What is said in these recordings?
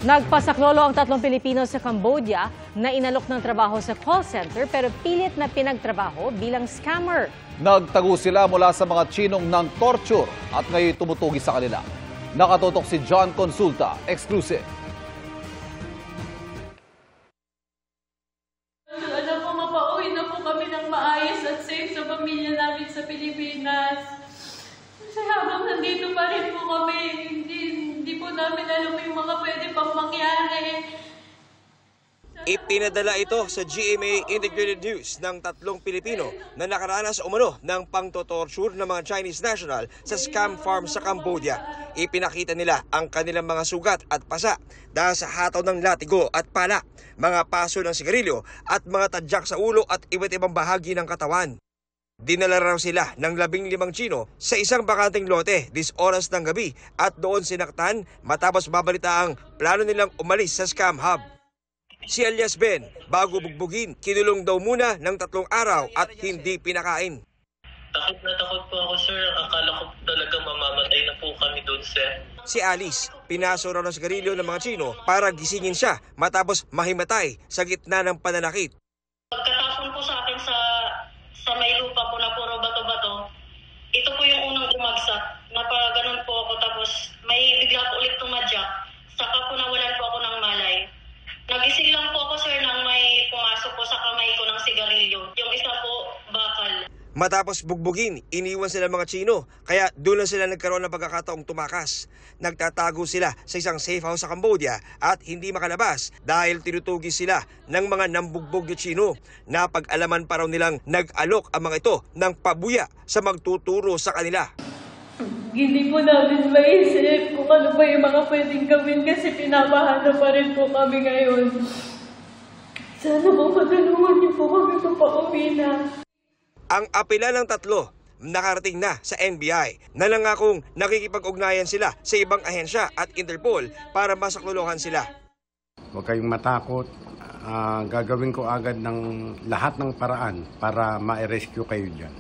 Nagpasaklolo ang 3 Pilipino sa Cambodia na inalok ng trabaho sa call center pero pilit na pinagtrabaho bilang scammer. Nagtago sila mula sa mga Chinong ng torture at ngayon tumutugi sa kanila. Nakatutok si John Consulta, exclusive. Alam po, mapauwi na po kami ng maayos at safe sa pamilya namin sa Pilipinas. Kasi habang nandito pa rin po kami, hindi po namin alam yung mga pwede pang mangyari. Ipinadala ito sa GMA Integrated News ng 3 Pilipino na nakaranas umano ng pangtotorture ng mga Chinese national sa scam farm sa Cambodia. Ipinakita nila ang kanilang mga sugat at pasa dahil sa hataw ng latigo at pala, mga paso ng sigarilyo at mga tadyak sa ulo at iba't ibang bahagi ng katawan. Dinala raw sila ng 15 Chino sa isang bakanteng lote 10 oras ng gabi at doon sinaktan matapos mabalita ang plano nilang umalis sa scam hub. Si alias Ben, bago bugbugin, kinulong daw muna ng 3 araw at hindi pinakain. Takot na takot po ako, sir. Akala ko talaga mamamatay na po kami doon, sir. Si Alice, pinaso raw ng sigarilyo ng mga Chino para gisingin siya matapos mahimatay sa gitna ng pananakit. Pagkatapon po sa akin sa may lupa po na puro bato-bato, ito po yung unang bumagsak. Napaganon po ako tapos may bigla po ulit tumadyak. Saka po nawalan po ako ng malay. Nagising lang po ako, sir, nang may pumasok po sa kamay ko ng sigarilyo. Yung isa po, bakal. Matapos bugbugin, iniwan sila mga Chino, kaya doon lang sila nagkaroon ng pagkakataong tumakas. Nagtatago sila sa isang safe house sa Cambodia at hindi makalabas dahil tinutugi sila ng mga nambugbog na Chino. Napag-alaman pa raw nilang nag-alok ang mga ito ng pabuya sa magtuturo sa kanila. Hindi po namin maisip kung ano ba yung mga pwedeng gawin kasi pinapahanap pa rin po kami ngayon. Sana po matulungan niyo po kami papauwi na. Ang apela ng 3 nakarating na sa NBI na nangakong nakikipag-ugnayan sila sa ibang ahensya at Interpol para masaklolohan sila. Huwag kayong matakot. Gagawin ko agad ng lahat ng paraan para ma-rescue kayo dyan.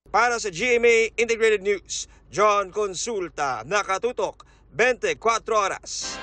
Para sa GMA Integrated News, John Consulta, nakatutok 24 oras.